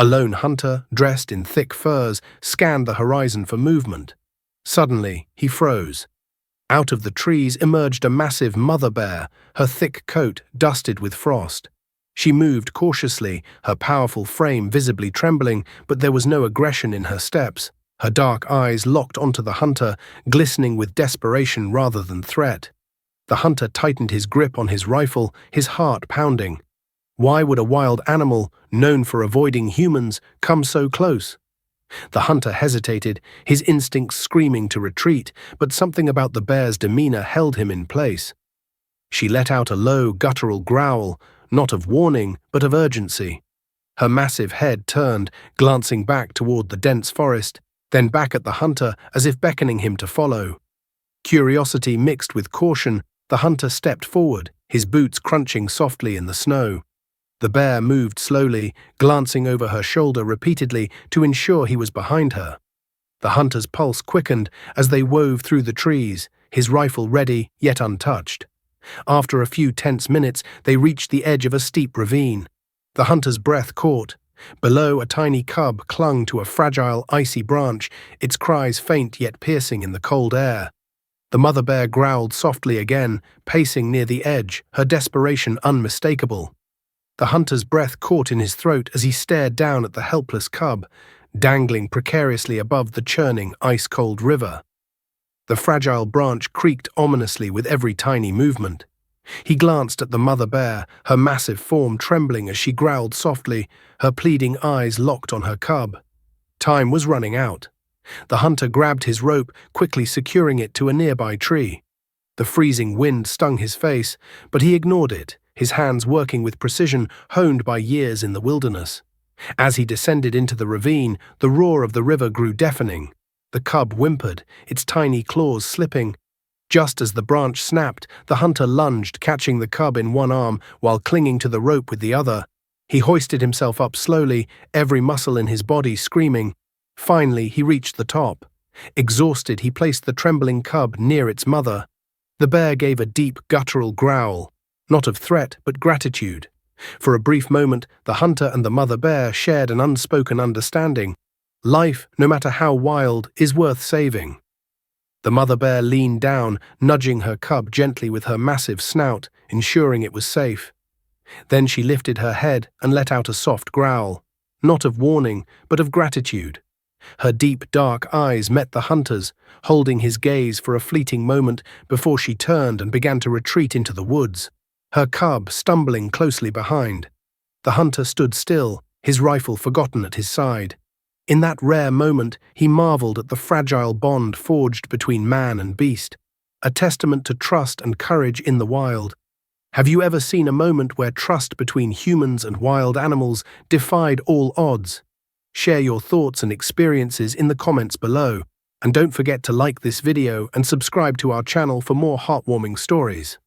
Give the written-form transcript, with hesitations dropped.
A lone hunter, dressed in thick furs, scanned the horizon for movement. Suddenly, he froze. Out of the trees emerged a massive mother bear, her thick coat dusted with frost. She moved cautiously, her powerful frame visibly trembling, but there was no aggression in her steps. Her dark eyes locked onto the hunter, glistening with desperation rather than threat. The hunter tightened his grip on his rifle, his heart pounding. Why would a wild animal, known for avoiding humans, come so close? The hunter hesitated, his instincts screaming to retreat, but something about the bear's demeanor held him in place. She let out a low, guttural growl, not of warning, but of urgency. Her massive head turned, glancing back toward the dense forest, then back at the hunter as if beckoning him to follow. Curiosity mixed with caution, the hunter stepped forward, his boots crunching softly in the snow. The bear moved slowly, glancing over her shoulder repeatedly to ensure he was behind her. The hunter's pulse quickened as they wove through the trees, his rifle ready yet untouched. After a few tense minutes, they reached the edge of a steep ravine. The hunter's breath caught. Below, a tiny cub clung to a fragile, icy branch, its cries faint yet piercing in the cold air. The mother bear growled softly again, pacing near the edge, her desperation unmistakable. The hunter's breath caught in his throat as he stared down at the helpless cub, dangling precariously above the churning, ice-cold river. The fragile branch creaked ominously with every tiny movement. He glanced at the mother bear, her massive form trembling as she growled softly, her pleading eyes locked on her cub. Time was running out. The hunter grabbed his rope, quickly securing it to a nearby tree. The freezing wind stung his face, but he ignored it, his hands working with precision honed by years in the wilderness. As he descended into the ravine, the roar of the river grew deafening. The cub whimpered, its tiny claws slipping. Just as the branch snapped, the hunter lunged, catching the cub in one arm while clinging to the rope with the other. He hoisted himself up slowly, every muscle in his body screaming. Finally, he reached the top. Exhausted, he placed the trembling cub near its mother. The bear gave a deep, guttural growl, not of threat but gratitude. For a brief moment, the hunter and the mother bear shared an unspoken understanding. Life, no matter how wild, is worth saving. The mother bear leaned down, nudging her cub gently with her massive snout, ensuring it was safe. Then she lifted her head and let out a soft growl, not of warning, but of gratitude. Her deep, dark eyes met the hunter's, holding his gaze for a fleeting moment before she turned and began to retreat into the woods, her cub stumbling closely behind. The hunter stood still, his rifle forgotten at his side. In that rare moment, he marveled at the fragile bond forged between man and beast, a testament to trust and courage in the wild. Have you ever seen a moment where trust between humans and wild animals defied all odds? Share your thoughts and experiences in the comments below, and don't forget to like this video and subscribe to our channel for more heartwarming stories.